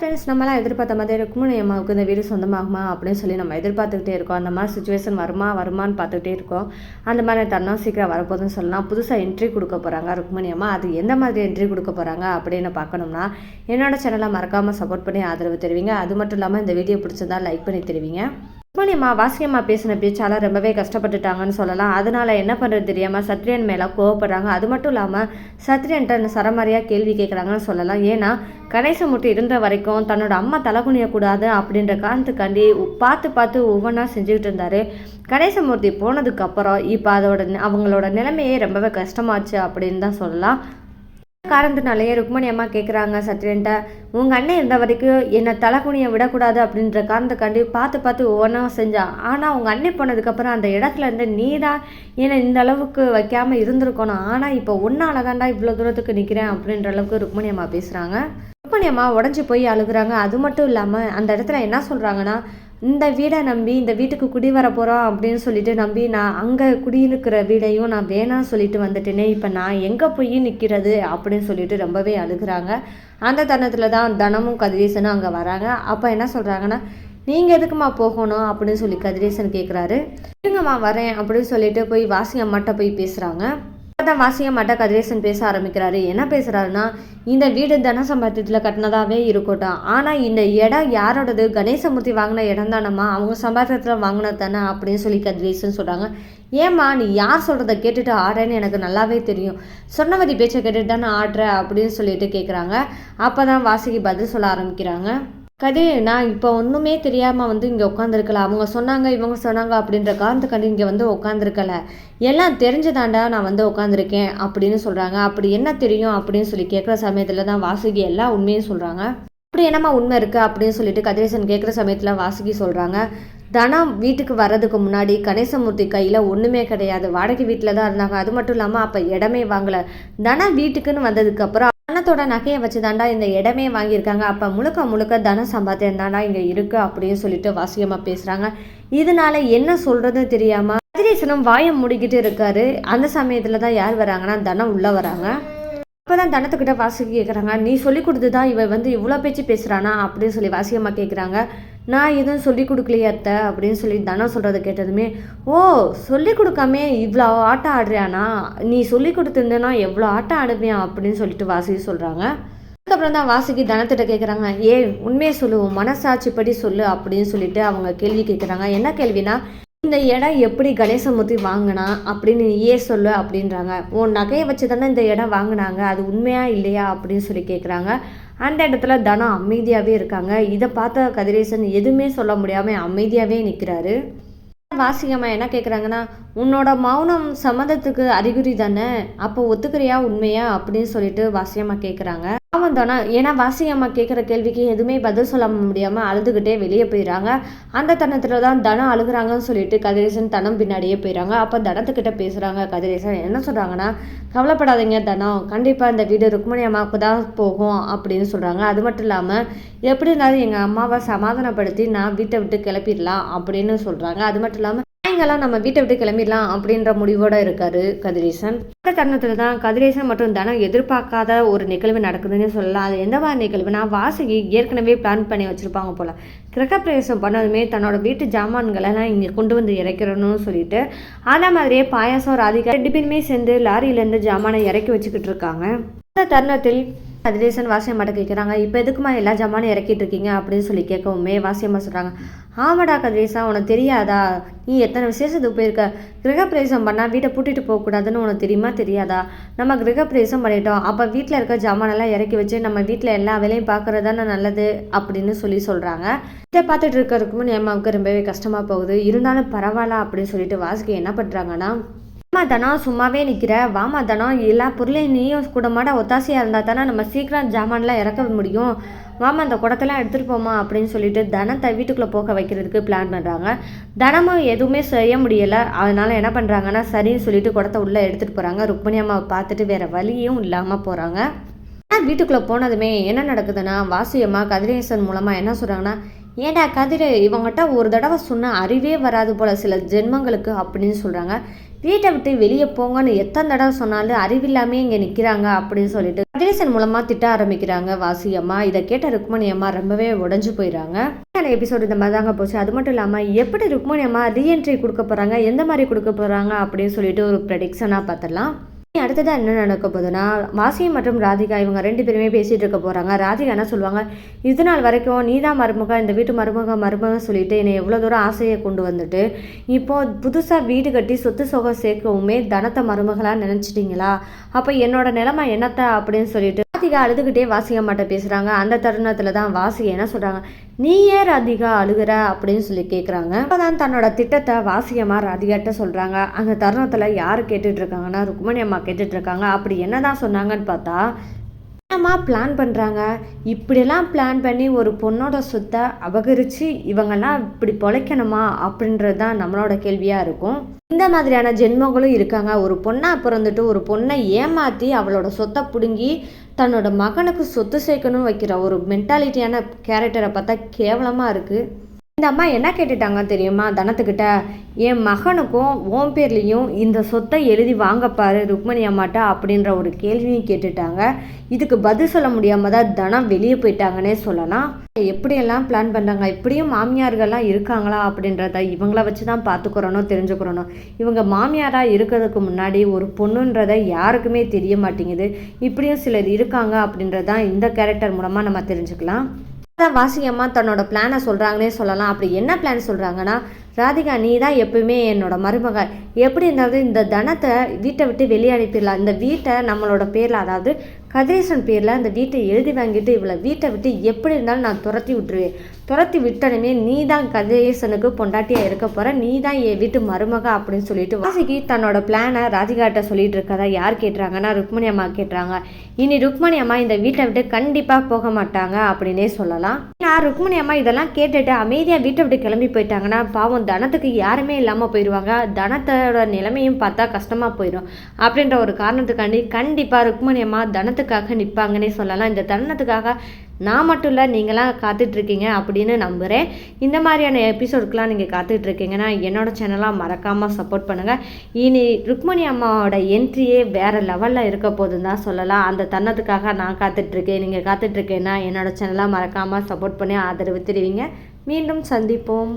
Friends, நம்மளாம் எதிர்பார்த்த மாதிரி ருக்மிணி அம்மாவுக்கு இந்த வீடு சொந்தமாகுமா அப்படின்னு சொல்லி நம்ம எதிர்பார்த்துக்கிட்டே இருக்கோம். அந்த மாதிரி சுச்சுவேஷன் வருமான்னு பார்த்துக்கிட்டே இருக்கோம். அந்த மாதிரி தருணம் சீக்கிரம் வரப்போகுதுன்னு சொல்லலாம். புதுசாக என்ட்ரி கொடுக்க போகிறாங்க ருக்மிணி அம்மா. அது எந்த மாதிரி என்ட்ரி கொடுக்க போகிறாங்க அப்படின்னு பார்க்கணும்னா என்னோட சேனலை மறக்காமல் சப்போர்ட் பண்ணி ஆதரவு தெரிவிங்க. அது மட்டும் இல்லாமல் இந்த வீடியோ பிடிச்சிருந்தா லைக் பண்ணி தெரிவிங்க. ருக்மிணி அம்மா வாசியம்மா பேசின பேச்சால் ரொம்பவே கஷ்டப்பட்டுட்டாங்கன்னு சொல்லலாம். அதனால என்ன பண்ணுறது தெரியாமல் சத்ரியன் மேலே கோவப்படுறாங்க. அது மட்டும் இல்லாமல் சத்ரியன்ட்ட சரமாரியாக கேள்வி கேட்குறாங்கன்னு சொல்லலாம். ஏன்னா கணேசமூர்த்தி இருந்த வரைக்கும் தன்னோட அம்மா தலைகுனியக்கூடாது அப்படின்ற காரணத்துக்காண்டி பார்த்து ஒவ்வொன்றா செஞ்சுக்கிட்டு இருந்தார். கணேசமூர்த்தி போனதுக்கப்புறம் இப்போ அவங்களோட நிலைமையே ரொம்பவே கஷ்டமாச்சு அப்படின்னு தான் சொல்லலாம். காரணத்தினாலேயே ருக்மிணி அம்மா கேட்குறாங்க சத்ரியன்ட்ட, உங்கள் அண்ணன் இருந்த வரைக்கும் என்னை தலைகுனியை விடக்கூடாது அப்படின்ற காரணத்துக்காண்டி பார்த்து ஒவ்வொன்றா செஞ்சான். ஆனால் உங்கள் அண்ணன் போனதுக்கப்புறம் அந்த இடத்துல இருந்து நீ தான் என்னை இந்த அளவுக்கு வைக்காமல் இருந்திருக்கணும். ஆனால் இப்போ ஒன்றால் தான்டா இவ்வளோ தூரத்துக்கு நிற்கிறேன் அப்படின்ற அளவுக்கு ருக்மிணி அம்மா பேசுகிறாங்க. ருக்மிணி அம்மா உடஞ்சி போய் அழுகுறாங்க. அது மட்டும் இல்லாமல் அந்த இடத்துல என்ன சொல்கிறாங்கன்னா, இந்த வீடை நம்பி இந்த வீட்டுக்கு குடி வர போகிறோம் அப்படின்னு சொல்லிட்டு நம்பி நான் அங்கே குடியிருக்கிற வீடையும் நான் வேணான்னு சொல்லிட்டு வந்துட்டேனே, இப்போ நான் எங்கே போய் நிற்கிறது அப்படின்னு சொல்லிட்டு ரொம்பவே அழுகுறாங்க. அந்த தருணத்தில் தான் தனமும் கதிரேசனும் அங்கே வராங்க. அப்போ என்ன சொல்கிறாங்கன்னா, நீங்கள் எதுக்குமா போகணும் அப்படின்னு சொல்லி கதிரேசன் கேட்குறாரு. இருங்கம்மா வரேன் அப்படின்னு சொல்லிட்டு போய் வாசி அம்மாட்ட போய் பேசுகிறாங்க. தான் வாசியம்மாட்ட கதிரேசன் பேச ஆரம்பிக்கிறாரு. என்ன பேசுகிறாருன்னா, இந்த வீடு தன சம்பாத்தியத்தில் கட்டினதாகவே இருக்கட்டும், ஆனால் இந்த இடம் யாரோடது? கணேசமூர்த்தி வாங்கின இடம் தானம்மா, அவங்க சம்பாத்தியத்தில் வாங்கினது தானே அப்படின்னு சொல்லி கதிரேசன் சொல்கிறாங்க. ஏம்மா நீ யார் சொல்கிறத கேட்டுட்டு ஆடுறேன்னு எனக்கு நல்லாவே தெரியும், சொன்னவதி பேச்சை கேட்டுட்டு தானே ஆடுற அப்படின்னு சொல்லிட்டு கேட்குறாங்க. அப்போ தான் வாசிக்கு பதில் சொல்ல ஆரம்பிக்கிறாங்க. கதிர், நான் இப்போ ஒன்றுமே தெரியாமல் இங்கே உட்காந்துருக்கல, அவங்க சொன்னாங்க இவங்க சொன்னாங்க அப்படின்ற காரணத்துக்காண்டி இங்கே உட்காந்துருக்கல, எல்லாம் தெரிஞ்சுதாண்டா நான் உட்காந்துருக்கேன் அப்படின்னு சொல்கிறாங்க. அப்படி என்ன தெரியும் அப்படின்னு சொல்லி கேட்குற சமயத்தில் தான் வாசுகி எல்லா உண்மையும் சொல்கிறாங்க. அப்படி என்னம்மா உண்மை இருக்குது அப்படின்னு சொல்லிட்டு கதிரேசன் கேட்குற சமயத்தில் வாசுகி சொல்கிறாங்க, தனா வீட்டுக்கு வர்றதுக்கு முன்னாடி கணேசமூர்த்தி கையில் ஒன்றுமே கிடையாது, வாடகை வீட்டில் தான் இருந்தாங்க. அது மட்டும் இல்லாமல் அப்போ இடமே வாங்கலை. தனா வீட்டுக்குன்னு வந்ததுக்கப்புறம் தனத்தோட நகையை வச்சு தாண்டா இந்த இடமே வாங்கியிருக்காங்க. அப்போ முழுக்க தன சம்பாத்தியம் தாண்டா இங்கே இருக்குது அப்படின்னு சொல்லிட்டு வாசியமாக பேசுகிறாங்க. இதனால என்ன சொல்கிறதுன்னு தெரியாமல் கதிரேசனும் வாயம் மூடிக்கிட்டு இருக்காரு. அந்த சமயத்தில் தான் யார் வராங்கன்னா தனம் உள்ளே வராங்க. அப்போ தான் தனத்துக்கிட்ட வாசிக்க கேட்குறாங்க, நீ சொல்லி கொடுத்து தான் இவ இவ்வளோ பேச்சு பேசுகிறானா அப்படின்னு சொல்லி வாசியமாக கேட்குறாங்க. நான் எதுவும் சொல்லி கொடுக்கலையே அத்தை அப்படின்னு சொல்லி தனம் சொல்கிறத கேட்டதுமே, ஓ சொல்லி கொடுக்காமே இவ்வளோ ஆட்டம் ஆடுறியானா, நீ சொல்லி கொடுத்துருந்தேன்னா எவ்வளோ ஆட்டம் ஆடுவியா அப்படின்னு சொல்லிட்டு வாசிக்க சொல்கிறாங்க. அதுக்கப்புறம் தான் வாசிக்கு தனத்திட்ட கேட்குறாங்க, உண்மையை சொல்லுவோம் மனசாட்சிப்படி சொல்லு அப்படின்னு சொல்லிட்டு அவங்க கேள்வி கேட்குறாங்க. என்ன கேள்வினா, இந்த இடம் எப்படி கணேசமூர்த்தி வாங்கினா அப்படின்னு நீயே சொல்லு அப்படின்றாங்க. உன் நகையை வச்சு தானே இந்த இடம் வாங்கினாங்க, அது உண்மையா இல்லையா அப்படின்னு சொல்லி கேட்குறாங்க. அந்த இடத்துல தனம் அமைதியாகவே இருக்காங்க. இதை பார்த்த கதிரேசன் எதுவுமே சொல்ல முடியாமல் அமைதியாகவே நிற்கிறாரு. வாசிகம்மா என்ன கேட்குறாங்கன்னா, உன்னோட மௌனம் சம்மந்தத்துக்கு அறிகுறி தானே, அப்போ ஒத்துக்கிறியா உண்மையா அப்படின்னு சொல்லிட்டு வாசியம்மா கேட்குறாங்க. அவன் தானே, ஏன்னா வாசியம்மா கேட்குற கேள்விக்கு எதுவுமே பதில் சொல்ல முடியாமல் அழுதுகிட்டே வெளியே போயிடறாங்க. அந்த தனத்தில் தான் தனம் அழுகுறாங்கன்னு சொல்லிட்டு கதிரேசன் தனம் பின்னாடியே போயிடறாங்க. அப்போ தனத்துக்கிட்ட பேசுகிறாங்க. கதிரேசன் என்ன சொல்கிறாங்கன்னா, கவலைப்படாதீங்க தனம், கண்டிப்பாக இந்த வீடு ருக்மிணி அம்மாவுக்கு தான் போகும் அப்படின்னு சொல்கிறாங்க. அது மட்டும் இல்லாமல் எப்படி இருந்தாலும் எங்கள் அம்மாவை சமாதானப்படுத்தி நான் வீட்டை விட்டு கிளப்பிடலாம் அப்படின்னு சொல்கிறாங்க. அது மட்டும் இல்லாமல் சாயங்காலம் நம்ம வீட்டை விட்டு கிளம்பிடலாம் அப்படின்ற முடிவோடு இருக்காரு கதிரேசன். அந்த தருணத்தில் தான் கதிரேசன் மற்றும் தனம் எதிர்பார்க்காத ஒரு நிகழ்வு நடக்குதுன்னு சொல்லலாம். அது எந்த மாதிரி நிகழ்வுனா, வாசுகி ஏற்கனவே பிளான் பண்ணி வச்சுருப்பாங்க போல். கிரகப்பிரவேசம் பண்ணதுமே தன்னோட வீட்டு ஜாமான்களெல்லாம் இங்கே கொண்டு வந்து இறக்கிறணும்னு சொல்லிட்டு அதே மாதிரியே பாயாசம் ராதிகா 2 பேருமே சேர்ந்து லாரியிலேருந்து ஜாமானை இறக்கி வச்சுக்கிட்டு இருக்காங்க. அந்த தருணத்தில் கதிரேசன் வாசியம்மாட்ட கேட்குறாங்க, இப்போ எதுக்குமா எல்லா ஜாமானும் இறக்கிட்டு இருக்கீங்க அப்படின்னு சொல்லி கேட்கவுமே வாசியம்மா சொல்கிறாங்க, ஆமாடா கதிரேசா, உனக்கு தெரியாதா, நீ எத்தனை விசேஷத்துக்கு போயிருக்க, கிரகப்பிரவேசம் பண்ணால் வீட்டை பூட்டிட்டு போகக்கூடாதுன்னு உனக்கு தெரியாதா, நம்ம கிரகப்பிரவேசம் பண்ணிட்டோம், அப்போ வீட்டில் இருக்க ஜாமானெல்லாம் இறக்கி வச்சு நம்ம வீட்டில் எல்லா வேலையும் பார்க்குறது தானே நல்லது அப்படின்னு சொல்கிறாங்க. இதை பார்த்துட்டு இருக்கிறதுக்கு என் அம்மாவுக்கு ரொம்பவே கஷ்டமாக போகுது. இருந்தாலும் பரவாயில்ல அப்படின்னு சொல்லிட்டு வாசிக்க என்ன பண்ணுறாங்கன்னா, வாமா தனம் சும்மாவே நிற்கிற, வாமா தனம் எல்லா பொருளையும் நீயும் கூட மாட ஒத்தாசையாக இருந்தால் தானே நம்ம சீக்கிரம் ஜாமான்லாம் இறக்க முடியும், வாமா அந்த குடத்தெல்லாம் எடுத்துகிட்டு போமா அப்படின்னு சொல்லிட்டு தனத்தை வீட்டுக்குள்ளே போக வைக்கிறதுக்கு பிளான் பண்ணுறாங்க. தனமும் எதுவுமே செய்ய முடியலை. அதனால் என்ன பண்ணுறாங்கன்னா, சரின்னு சொல்லிட்டு குடத்தை உள்ளே எடுத்துகிட்டு போகிறாங்க. ருக்மிணி அம்மாவை பார்த்துட்டு வேறு வழியும் இல்லாமல் போகிறாங்க. ஆனால் வீட்டுக்குள்ளே போனதுமே என்ன நடக்குதுன்னா, வாசியம்மா கதிரேசன் மூலமாக என்ன சொல்கிறாங்கன்னா, ஏண்டா கதிர், இவங்ககிட்ட ஒரு தடவை சொன்ன அறிவே வராது போல் சில ஜென்மங்களுக்கு அப்படின்னு சொல்கிறாங்க. வீட்டை விட்டு வெளியே போங்கன்னு எத்தனை தடவை சொன்னாலும் அறிவில்லாமே இங்கே நிற்கிறாங்க அப்படின்னு சொல்லிட்டு கதிரேசன் மூலமா திட்ட ஆரம்பிக்கிறாங்க வாசி அம்மா. இதை கேட்ட ருக்மணி அம்மா ரொம்பவே உடஞ்சு போயிடுறாங்க. எபிசோடு இந்த மாதிரி தாங்க போச்சு. அது மட்டும் இல்லாமல் எப்படி ருக்மணி அம்மா ரீஎன்ட்ரி கொடுக்க போகிறாங்க, எந்த மாதிரி கொடுக்க போகிறாங்க அப்படின்னு சொல்லிட்டு ஒரு ப்ரெடிக்ஷனாக பார்த்துடலாம். அடுத்ததாக என்ன நடக்க போகுதுன்னா, வாசி மற்றும் ராதிகா இவங்க 2 பேருமே பேசிகிட்டு இருக்க போகிறாங்க. ராதிகா என்ன சொல்லுவாங்க, இது நாள் வரைக்கும் நீ தான் மருமக, இந்த வீட்டு மருமக சொல்லிட்டு என்னை எவ்வளோ தூரம் ஆசையை கொண்டு வந்துட்டு இப்போது புதுசாக வீடு கட்டி சொத்து சொகம் சேர்க்கவுமே தனத்தை மருமகளாக நினச்சிட்டிங்களா, அப்போ என்னோட நிலைமை என்னத்த அப்படின்னு சொல்லிட்டு ராதிகா அழுதுகிட்டே வாசி அம்மாட்ட பேசுகிறாங்க. அந்த தருணத்தில் தான் வாசி என்ன சொல்கிறாங்க, நீ ஏன் ராதிகா அழுகிற அப்படின்னு சொல்லி கேட்குறாங்க. அப்போதான் தன்னோட திட்டத்தை வாசி அம்மா ராதிகாட்ட சொல்கிறாங்க. அந்த தருணத்தில் யார் கேட்டுட்ருக்காங்கன்னா ருக்மணி அம்மா கேட்டுட்ருக்காங்க. அப்படி என்னதான் சொன்னாங்கன்னு பார்த்தா, என்னம்மா பிளான் பண்ணுறாங்க, இப்படியெல்லாம் பிளான் பண்ணி ஒரு பொண்ணோட சொத்தை அபகரித்து இவங்கெல்லாம் இப்படி பொழைக்கணுமா அப்படின்றது தான் நம்மளோட கேள்வியாக இருக்கும். இந்த மாதிரியான ஜென்மங்களும் இருக்காங்க. ஒரு பொண்ணாக பிறந்துட்டு ஒரு பொண்ணை ஏமாற்றி அவளோட சொத்தை பிடுங்கி தன்னோட மகனுக்கு சொத்து சேர்க்கணும்னு வைக்கிற ஒரு மென்டாலிட்டியான கேரக்டரை பார்த்தா கேவலமாக இருக்குது. இந்த அம்மா என்ன கேட்டுட்டாங்க தெரியுமா தனத்துக்கிட்ட, என் மகனுக்கும் ஓம் பேர்லேயும் இந்த சொத்தை எழுதி வாங்கப்பாரு ருக்மணி அம்மாட்டா அப்படின்ற ஒரு கேள்வியும் கேட்டுட்டாங்க. இதுக்கு பதில் சொல்ல முடியாமல் தான் தனம் வெளியே போயிட்டாங்கன்னே சொல்லலாம். எப்படியெல்லாம் பிளான் பண்ணுறாங்க, இப்படியும் மாமியார்கள்லாம் இருக்காங்களா அப்படின்றத இவங்கள வச்சு தான் பார்த்துக்கிறணும், தெரிஞ்சுக்கிறணும். இவங்க மாமியாராக இருக்கிறதுக்கு முன்னாடி ஒரு பொண்ணுன்றதை யாருக்குமே தெரிய மாட்டேங்குது. இப்படியும் சிலர் இருக்காங்க அப்படின்றதான் இந்த கேரக்டர் மூலமாக நம்ம தெரிஞ்சுக்கலாம். வாசி அம்மா தன்னோட பிளானை சொல்கிறாங்கன்னே சொல்லலாம். அப்படி என்ன பிளான் சொல்கிறாங்கன்னா, ராதிகா நீ தான் எப்பவுமே என்னோட மருமக, எப்படி இருந்தாலும் இந்த தனத்தை வீட்டை விட்டு வெளியே அனுப்பிடலாம், இந்த வீட்டை நம்மளோட பேரில் அதாவது கதிரேசன் பேரில் அந்த வீட்டை எழுதி வாங்கிட்டு இவளை வீட்டை விட்டு எப்படி இருந்தாலும் நான் துரத்தி விட்டுருவேன், துரத்தி விட்டனுமே நீ தான் கதிரேசனுக்கு பொண்டாட்டியாக இருக்க போகிற, நீ தான் என் வீட்டு மருமக அப்படின்னு சொல்லிட்டு வாசிக்கு தன்னோட பிளானை ராதிகாட்ட சொல்லிட்டு இருக்கதா யார் கேட்டுறாங்கன்னா ருக்மணி அம்மா கேட்டுறாங்க. இனி ருக்மணி அம்மா இந்த வீட்டை விட்டு கண்டிப்பாக போக மாட்டாங்க அப்படின்னே சொல்லலாம். நான் ருக்மணி அம்மா இதெல்லாம் கேட்டுட்டு அமைதியாக வீட்டை விட்டு கிளம்பி போயிட்டாங்கன்னா பாவம் தனத்துக்கு யாருமே இல்லாமல் போயிடுவாங்க, தனத்தோட நிலைமையும் பார்த்தா கஷ்டமாக போயிடும் அப்படின்ற ஒரு காரணத்துக்காண்டி கண்டிப்பாக ருக்மணி அம்மா தனத்துக்காக நிற்பாங்கன்னே சொல்லலாம். இந்த தருணத்துக்காக நான் மட்டும் இல்லை நீங்களாம் காத்துட்ருக்கீங்க அப்படின்னு நம்புகிறேன். இந்த மாதிரியான எபிசோடுக்கெலாம் நீங்கள் காத்துட்ருக்கீங்கன்னா என்னோடய சேனலாக மறக்காமல் சப்போர்ட் பண்ணுங்கள். இனி ருக்மணி அம்மாவோட என்ட்ரியே வேறு லெவலில் இருக்க போதுன்னு தான் சொல்லலாம். அந்த தருணத்துக்காக நான் காத்துட்ருக்கேன். நீங்கள் காத்துட்ருக்கேன்னா என்னோடய சேனலாக மறக்காமல் சப்போர்ட் பண்ணி ஆதரவு தெரிவிங்க. மீண்டும் சந்திப்போம்.